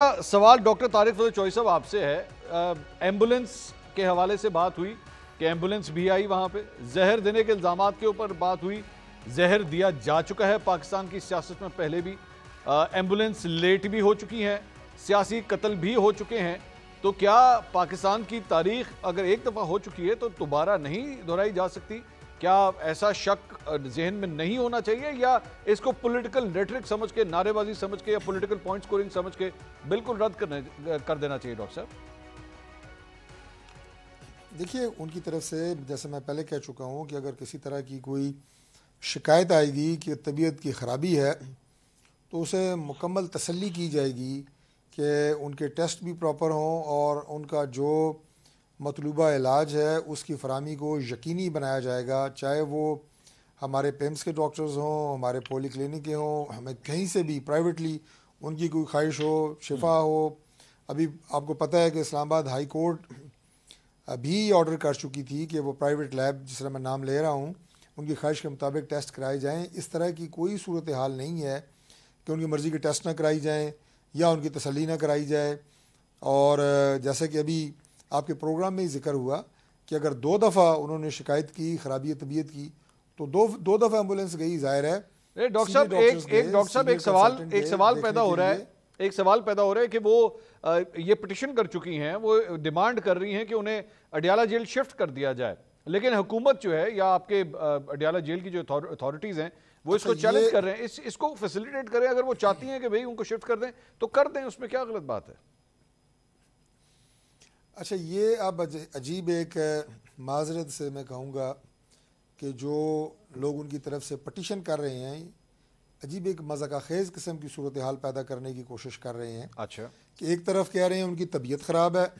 सवाल डॉक्टर तारिक फजल चौधरी साहब आपसे है। एम्बुलेंस के हवाले से बात हुई कि एम्बुलेंस भी आई, वहां पे जहर देने के इल्जामात के ऊपर बात हुई। जहर दिया जा चुका है पाकिस्तान की सियासत में पहले भी। एम्बुलेंस लेट भी हो चुकी हैं, सियासी कत्ल भी हो चुके हैं। तो क्या पाकिस्तान की तारीख अगर एक दफ़ा हो चुकी है तो दोबारा नहीं दोहराई जा सकती? क्या ऐसा शक जहन में नहीं होना चाहिए, या इसको पॉलिटिकल रेटरिक समझ के, नारेबाजी समझ के, या पॉलिटिकल पॉइंट स्कोरिंग समझ के बिल्कुल रद्द कर देना चाहिए? डॉक्टर साहब देखिए, उनकी तरफ से जैसे मैं पहले कह चुका हूँ कि अगर किसी तरह की कोई शिकायत आएगी कि तबीयत की ख़राबी है तो उसे मुकम्मल तसल्ली की जाएगी कि उनके टेस्ट भी प्रॉपर हों और उनका जो मतलूबा इलाज है उसकी फ़राहमी को यकीनी बनाया जाएगा। चाहे वो हमारे पेम्स के डॉक्टर्स हों, हमारे पोली क्लिनिक के हों, हमें कहीं से भी प्राइवेटली उनकी कोई ख्वाहिश हो, शिफा हो। अभी आपको पता है कि इस्लामाबाद हाई कोर्ट अभी ऑर्डर कर चुकी थी कि वो प्राइवेट लैब, जिसका मैं नाम ले रहा हूँ, उनकी ख्वाहिश के मुताबिक टेस्ट कराए जाएँ। इस तरह की कोई सूरत हाल नहीं है कि उनकी मर्ज़ी के टेस्ट ना कराई जाएँ या उनकी तसल्ली ना कराई जाए। और जैसे कि अभी आपके प्रोग्राम में ही जिक्र हुआ कि अगर 2 दफ़ा उन्होंने शिकायत की खराबी तबीयत की तो दो दफ़ा एम्बुलेंस गई, जाहिर है। डॉक्टर साहब एक सवाल पैदा हो रहा है, कि वो ये पिटिशन कर चुकी हैं, वो डिमांड कर रही हैं कि उन्हें अडियाला जेल शिफ्ट कर दिया जाए, लेकिन हुकूमत जो है या आपके अडियाला जेल की जो अथॉरिटीज़ हैं वो इसको चैलेंज कर रहे हैं। इसको फैसिलिटेट करें। अगर वो चाहती हैं कि भाई उनको शिफ्ट कर दें तो कर दें, उसमें क्या गलत बात है? अच्छा, ये अब अजीब एक माजरत से मैं कहूँगा कि जो लोग उनकी तरफ से पटिशन कर रहे हैं, अजीब एक मज़ाक़-खेज़ किस्म की सूरत हाल पैदा करने की कोशिश कर रहे हैं। अच्छा, कि एक तरफ कह रहे हैं उनकी तबीयत ख़राब है,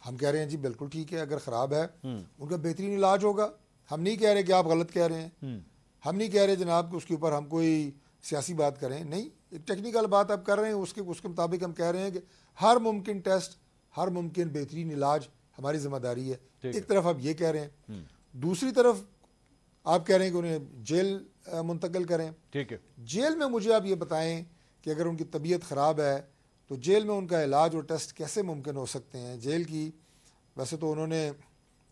हम कह रहे हैं जी बिल्कुल ठीक है, अगर ख़राब है उनका बेहतरीन इलाज होगा। हम नहीं कह रहे कि आप गलत कह रहे हैं, हम नहीं कह रहे जनाब कि उसके ऊपर हम कोई सियासी बात करें, नहीं, एक टेक्निकल बात आप कर रहे हैं। उसके मुताबिक हम कह रहे हैं कि हर मुमकिन टेस्ट, हर मुमकिन बेहतरीन इलाज हमारी जिम्मेदारी है। एक तरफ आप ये कह रहे हैं, दूसरी तरफ आप कह रहे हैं कि उन्हें जेल मुंतकिल करें। ठीक है, जेल में मुझे आप ये बताएं कि अगर उनकी तबीयत ख़राब है तो जेल में उनका इलाज और टेस्ट कैसे मुमकिन हो सकते हैं? जेल की वैसे तो उन्होंने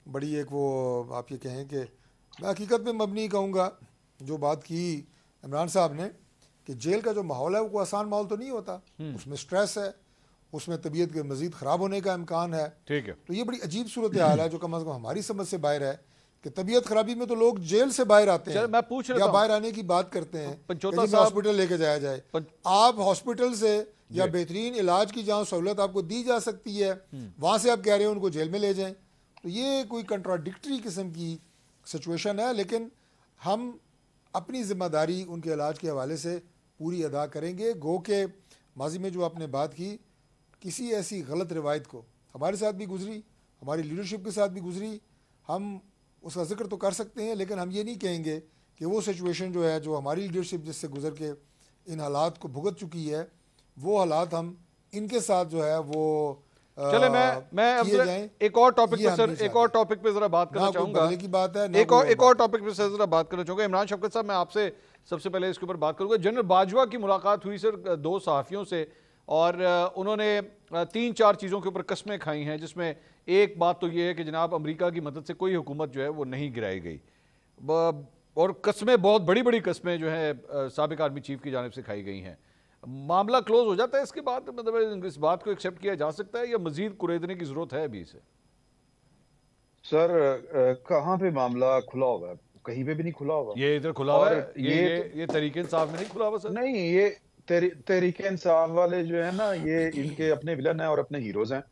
बड़ी एक वो आप ये कहें कि मैं हकीकत में मबनी कहूँगा जो बात की इमरान साहब ने, कि जेल का जो माहौल है वो आसान माहौल तो नहीं होता, उसमें स्ट्रेस है, उसमें तबीयत के मज़ीद ख़राब होने का इम्कान है। ठीक है, तो ये बड़ी अजीब सूरत हाल है जो कम अज़ कम हमारी समझ से बाहर है कि तबीयत खराबी में तो लोग जेल से बाहर आते हैं, मैं पूछ या बाहर आने की बात करते हैं कि हॉस्पिटल लेके जाया जाए। आप हॉस्पिटल से या बेहतरीन इलाज की जहाँ सहूलत आपको दी जा सकती है वहाँ से आप कह रहे हैं उनको जेल में ले जाएं, तो ये कोई कंट्राडिक्टरी किस्म की सिचुएशन है। लेकिन हम अपनी जिम्मेदारी उनके इलाज के हवाले से पूरी अदा करेंगे। गो के माजी में जो आपने बात की, किसी ऐसी गलत रिवायत को हमारे साथ भी गुजरी, हमारी लीडरशिप के साथ भी गुजरी, हम उसका जिक्र तो कर सकते हैं, लेकिन हम ये नहीं कहेंगे कि वो सिचुएशन जो है, जो हमारी लीडरशिप जिससे गुजर के इन हालात को भुगत चुकी है, वो हालात हम इनके साथ जो है वो चले मैं अब एक और टॉपिक पे सर, एक और टॉपिक पे जरा बात करना चाहूंगा। की बात है, एक और टॉपिक पे सर जरा बात करना चाहूंगा। इमरान शफकत साहब, मैं आपसे सबसे पहले इसके ऊपर बात करूंगा। जनरल बाजवा की मुलाकात हुई सर 2 सहाफ़ियों से, और उन्होंने 3-4 चीज़ों के ऊपर कस्में खाई हैं, जिसमें एक बात तो ये है कि जनाब अमेरिका की मदद से कोई हुकूमत जो है वो नहीं गिराई गई, और कस्में, बहुत बड़ी बड़ी कस्में जो है साबिक आर्मी चीफ की जानिब से खाई गई हैं। मामला क्लोज हो जाता है इसके बाद? मतलब इस बात को एक्सेप्ट किया जा सकता है या मजीद कुरेदने की जरूरत है अभी इसे? सर कहाँ पे मामला खुला हुआ है? कहीं पे भी नहीं खुला हुआ। ये इधर खुला हुआ है, ये तहरीक इंसाफ में नहीं खुला हुआ सर? नहीं, ये तहरीक इंसाफ वाले जो है ना, ये इनके अपने विलन हैं और अपने हीरोज हैं।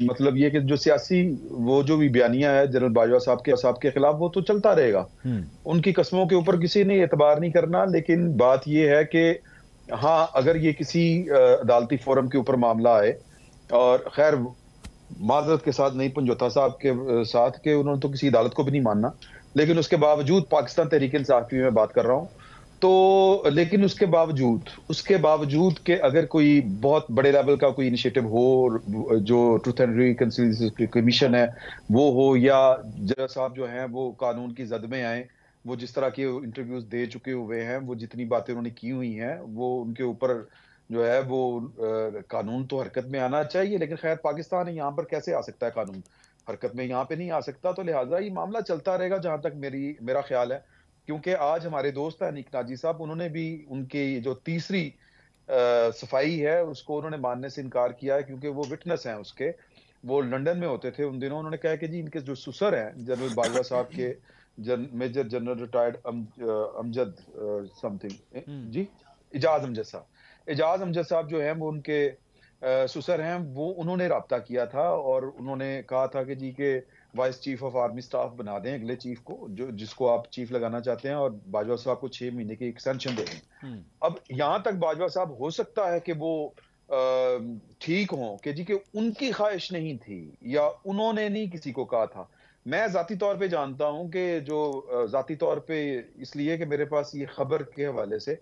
मतलब ये कि जो सियासी वो जो भी बयानिया है जनरल बाजवा साहब के खिलाफ, वो तो चलता रहेगा। उनकी कस्मों के ऊपर किसी ने एतबार नहीं करना। लेकिन बात ये है कि हाँ, अगर ये किसी अदालती फोरम के ऊपर मामला आए, और खैर माजरत के साथ नहीं, पंजोता साहब के साथ, के उन्होंने तो किसी अदालत को भी नहीं मानना, लेकिन उसके बावजूद पाकिस्तान तहरीक इंसाफ की मैं बात कर रहा हूँ, तो लेकिन उसके बावजूद के अगर कोई बहुत बड़े लेवल का कोई इनिशिएटिव हो, जो ट्रूथ एंड रिकंसिलिएशन कमीशन है वो हो, या जज साहब जो हैं वो कानून की जद में आए, वो जिस तरह के इंटरव्यूज दे चुके हुए हैं, वो जितनी बातें उन्होंने की हुई हैं, वो उनके ऊपर जो है वो कानून तो हरकत में आना चाहिए, लेकिन खैर पाकिस्तान है, यहाँ पर कैसे आ सकता है कानून हरकत में? यहाँ पे नहीं आ सकता। तो लिहाजा ये मामला चलता रहेगा जहां तक मेरा ख्याल है, क्योंकि आज हमारे दोस्त हैं अनीक नाजी साहब, उन्होंने भी उनकी जो तीसरी सफाई है उसको उन्होंने मानने से इनकार किया है, क्योंकि वो विटनेस हैं उसके। वो लंदन में होते थे उन दिनों। उन्होंने कहा कि जी इनके जो सुसर हैं जनरल बाजवा साहब के, major general retired Amjad something ji Ejaz Amjad sahab जो हैं वो उनके सुसर हैं। वो उन्होंने राब्ता किया था और उन्होंने कहा था कि जी के vice chief of army staff बना दें अगले चीफ को, जो जिसको आप चीफ लगाना चाहते हैं, और बाजवा साहब को 6 महीने की एक्सटेंशन दे दें। अब यहां तक बाजवा साहब हो सकता है कि वो ठीक हों कि जी कि उनकी ख्वाहिश नहीं थी या उन्होंने नहीं किसी को कहा था। मैं जाती तौर पे जानता हूं कि जो जाती तौर पे इसलिए कि मेरे पास ये खबर के हवाले से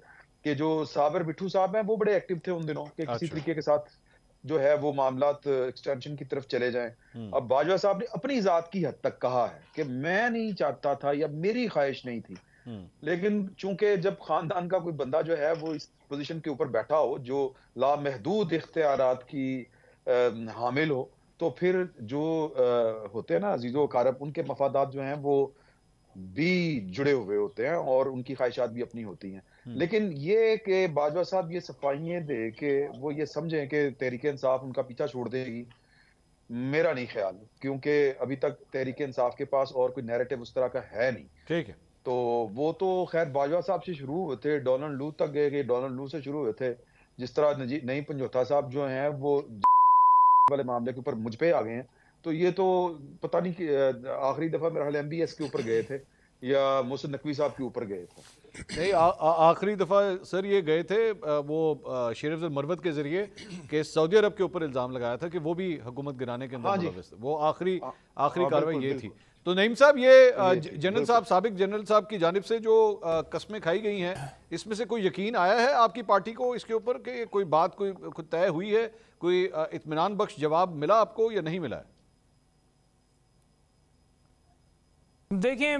कि जो साबर बिट्टू साहब हैं वो बड़े एक्टिव थे उन दिनों कि किसी तरीके के साथ जो है वो मामलात एक्सटेंशन की तरफ चले जाएं। अब बाजवा साहब ने अपनी जात की हद तक कहा है कि मैं नहीं चाहता था या मेरी ख्वाहिश नहीं थी, लेकिन चूंकि जब खानदान का कोई बंदा जो है वो इस पोजीशन के ऊपर बैठा हो जो लामहदूद इख्तियारात की हामिल हो, तो फिर जो होते हैं ना अजीजो कारब, उनके मफादात जो हैं वो भी जुड़े हुए होते हैं और उनकी ख्वाहिशात भी अपनी होती हैं। लेकिन ये कि बाजवा साहब ये सफाइयां दे के वो ये समझें कि तहरीक इंसाफ उनका पीछा छोड़ देगी, मेरा नहीं ख्याल, क्योंकि अभी तक तहरीक इंसाफ के पास और कोई नैरेटिव उस तरह का है नहीं। ठीक है, तो वो तो खैर बाजवा साहब से शुरू हुए थे, डोनाल्ड लू तक गए, डोनाल्ड लू से शुरू हुए थे। जिस तरह नईम पंजोथा साहब जो हैं वो वाले मामले के ऊपर मुझ पे आ गए हैं, तो ये तो पता नहीं कि आखिरी दफा मेरा ख्याल MBS के ऊपर गए थे या मोहसिन नकवी साहब के ऊपर गए थे। नहीं, आखिरी दफ़ा सर ये गए थे वो शेर अफजल मरवत के जरिए कि सऊदी अरब के ऊपर इल्ज़ाम लगाया था कि वो भी हुकूमत गिराने के अंदर मुलव्वस थे। वो आखिरी कार्रवाई ये थी। तो नईम साहब, ये जनरल साहब, साबिक जनरल साहब की जानिब से जो कस्में खाई गई हैं, इसमें से कोई यकीन आया है आपकी पार्टी को इसके ऊपर कि कोई बात कोई तय हुई है, कोई इत्मीनान बख्श जवाब मिला आपको या नहीं मिला है? देखिए,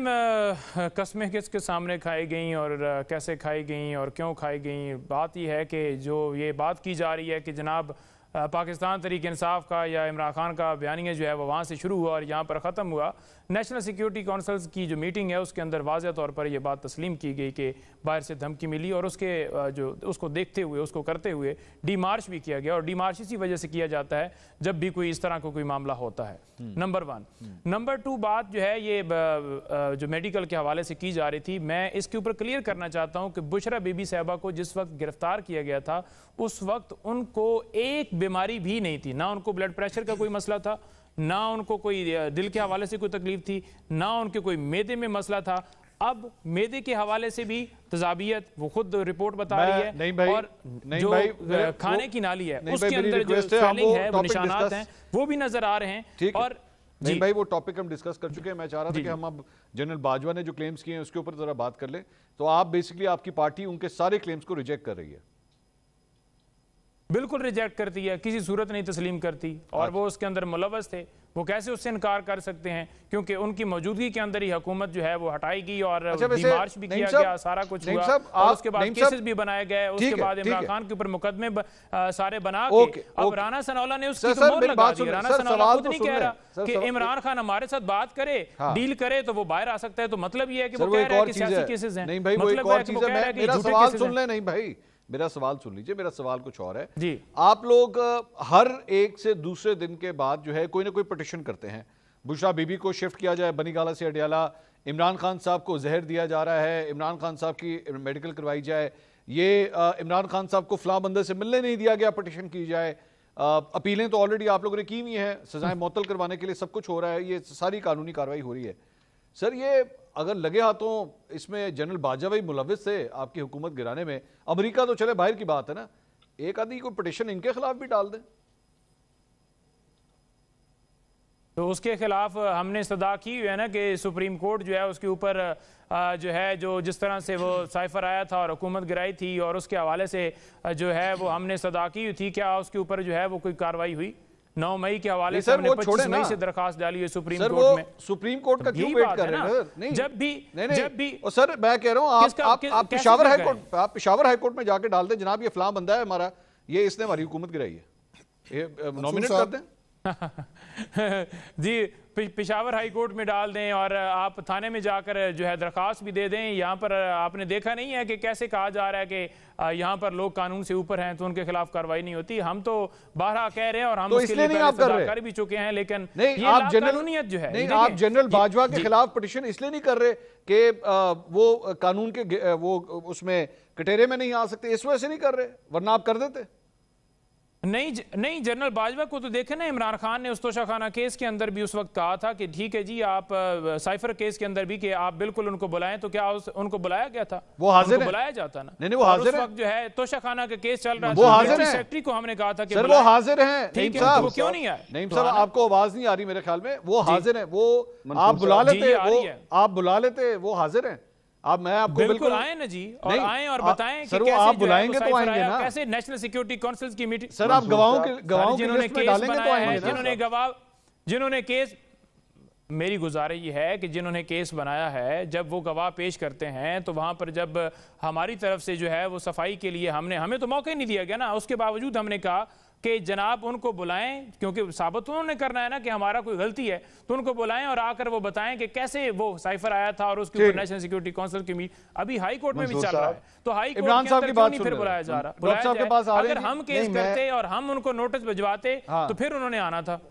कस्में किसके सामने खाई गई और कैसे खाई गई और क्यों खाई गई, बात यह है कि जो ये बात की जा रही है कि जनाब पाकिस्तान तहरीक इंसाफ का या इमरान खान का बयानिया जो है वो वहाँ से शुरू हुआ और यहाँ पर ख़त्म हुआ। नेशनल सिक्योरिटी काउंसिल की जो मीटिंग है उसके अंदर वाज़ेह तौर पर यह बात तस्लीम की गई कि बाहर से धमकी मिली और उसको देखते हुए, उसको करते हुए डी मार्च भी किया गया। और डी मार्च इसी वजह से किया जाता है जब भी कोई इस तरह का कोई मामला होता है। नंबर 1। नंबर 2 बात जो है ये जो मेडिकल के हवाले से की जा रही थी, मैं इसके ऊपर क्लियर करना चाहता हूँ कि बुशरा बीबी साहबा को जिस वक्त गिरफ्तार किया गया था उस वक्त उनको एक बीमारी भी नहीं थी, ना उनको ब्लड प्रेशर का कोई मसला था, ना उनको कोई दिल के हवाले से कोई तकलीफ थी, ना उनके कोई मैदे में मसला था। अब मैदे के हवाले से भी तजाबियत वो खुद रिपोर्ट बता रही है, नहीं भाई, और नहीं जो भाई, खाने की नाली है उसके मेरी अंदर जो रिक्वेस्ट है, स्वेलिंग है, वो टॉपिक निशानात हैं, वो भी नजर आ रहे हैं। और नहीं भाई, वो टॉपिक हम डिस्कस कर चुके हैं। मैं चाह रहा था कि हम अब जनरल बाजवा ने जो क्लेम्स किए हैं उसके ऊपर जरा बात कर लें। तो आप बेसिकली, आपकी पार्टी उनके सारे क्लेम्स को रिजेक्ट कर रही है? बिल्कुल रिजेक्ट करती है, किसी सूरत नहीं तस्लीम करती। और वो उसके अंदर मुलव्वस थे, वो कैसे उससे इनकार कर सकते हैं, क्योंकि उनकी मौजूदगी के अंदर ही हुकूमत जो है वो हटाई गई और मार्च भी किया गया, सारा कुछ हुआ और उसके बाद केसेस भी बनाए गए। उसके बाद इमरान खान के ऊपर मुकदमे सारे बना के अब राना सनौला ने उसकी मोहर लगा दी। राना सनौला खुद नहीं कह रहा कि इमरान खान हमारे साथ बात करे, डील करे तो वो बाहर आ सकता है। तो मतलब ये है कि वो कह रहा है कि सियासी केसेस हैं। नहीं भाई, वो एक और चीज है। मेरा सवाल सुन ले। नहीं भाई, मेरा सवाल सुन लीजिए। मेरा सवाल कुछ और है जी। आप लोग हर एक से दूसरे दिन के बाद जो है कोई ना कोई पिटिशन करते हैं, बुशरा बीबी को शिफ्ट किया जाए बनीगाला से अडियाला, इमरान खान साहब को जहर दिया जा रहा है, इमरान खान साहब की मेडिकल करवाई जाए, ये इमरान खान साहब को फलां बंदे से मिलने नहीं दिया गया, पिटिशन की जाए। अपीलें तो ऑलरेडी आप लोगों ने की हुई हैं, सजाएं मुअत्तल करवाने के लिए सब कुछ हो रहा है, ये सारी कानूनी कार्रवाई हो रही है। सर, ये अगर लगे हाथों इसमें जनरल बाजवा ही मुलव्विस थे आपकी हुकूमत गिराने में, अमेरिका तो चले बाहर की बात है ना, एक आदमी कोई पिटिशन इनके खिलाफ भी डाल दें तो उसके खिलाफ हमने इस्तदा की हुई है ना कि सुप्रीम कोर्ट जो है उसके ऊपर जो है जो जिस तरह से वो साइफर आया था और हुकूमत गिराई थी और उसके हवाले से जो है वो हमने इस्तदा की हुई थी, क्या उसके ऊपर जो है वो कोई कार्रवाई हुई? 9 मई के हवाले नहीं से सर, हमने वो 25 छोड़े मई ना। से दरखास्त डाली है सुप्रीम सर कोर्ट में। वो सुप्रीम कोर्ट का क्यों यही वेट बात कर है रहे ना। हैं सर? नहीं जब भी नहीं जब भी और सर मैं कह रहा हूँ किसका- आप कैसे पेशावर कर हाईकोर्ट, आप पेशावर हाईकोर्ट में जाके डाल दें जनाब ये फलां बंदा है हमारा, ये इसने हमारी हुकूमत गिराई है, ये नॉमिनेट कर साहब। दें। जी पेशावर हाई कोर्ट में डाल दें और आप थाने में जाकर जो है दरखास्त भी दे दें। यहाँ पर आपने देखा नहीं है कि कैसे कहा जा रहा है कि यहाँ पर लोग कानून से ऊपर हैं तो उनके खिलाफ कार्रवाई नहीं होती। हम तो बारह कह रहे हैं और हम तो उसके इसलिए लिए नहीं आप कर रहे कर भी चुके हैं, लेकिन नहीं ये आप जनरल कानूनियत जो है नहीं ये आप देखें, जनरल बाजवा के जी, खिलाफ पिटिशन इसलिए नहीं कर रहे कि वो कानून के वो उसमें कटेरे में नहीं आ सकते, इस वजह से नहीं कर रहे, वरना आप कर देते। नहीं जनरल बाजवा को तो देखे ना, इमरान खान ने उस तोशाखाना केस के अंदर भी उस वक्त कहा था कि ठीक है जी आप साइफर केस के अंदर भी कि आप बिल्कुल उनको बुलाएं, तो क्या उनको बुलाया गया था? वो हाजिर उनको है। बुलाया जाता ना। नहीं वो हाजिर है। उस वक्त जो है तोशाखाना का केस चल रहा वो था, हाजिर है। सेक्रेटरी को हमने कहा था कि सर वो बुलाएं। हाजिर हैं ठीक नईम है, साहब, तो वो क्यों नहीं आए? नईम तो साहब आना। आपको आवाज नहीं आ रही मेरे ख्याल में, वो हाजिर हैं, वो मंसूर आप बुला साहब। लेते, जी, आ रही वो है। आप बुला लेते, वो हाजिर हैं। अब मैं आपको बिल्कुल आए ना जी, और नहीं, आए और बताएं सर कि वो कैसे आप जो है बुलाएंगे वो तो साइफर आएंगे आया, ना कैसे नेशनल सिक्योरिटी काउंसिल की मीटिंग, सर, आप गवाहों साहब, की जिन्होंने लिस्ट में केस डालेंगे तो बनाया आएंगे है, ना। जिन्होंने केस, मेरी गुजारिश ये है कि जिन्होंने केस बनाया है जब वो गवाह पेश करते हैं तो वहां पर जब हमारी तरफ से जो है वो सफाई के लिए हमें तो मौका ही नहीं दिया गया ना, उसके बावजूद हमने कहा कि जनाब उनको बुलाएं, क्योंकि साबित उन्होंने करना है ना कि हमारा कोई गलती है, तो उनको बुलाएं और आकर वो बताएं कि कैसे वो साइफर आया था और उसके ऊपर नेशनल सिक्योरिटी काउंसिल की अभी हाई कोर्ट में भी चल रहा है, तो हाई कोर्ट इमरान के साहब अंदर की क्यों बात नहीं सुन फिर रहे बुलाया हैं। जा रहा? डॉक्टर साहब के पास आ रहे अगर हैं। हम केस नहीं, मैं- करते और हम उनको नोटिस भिजवाते तो फिर उन्होंने आना था।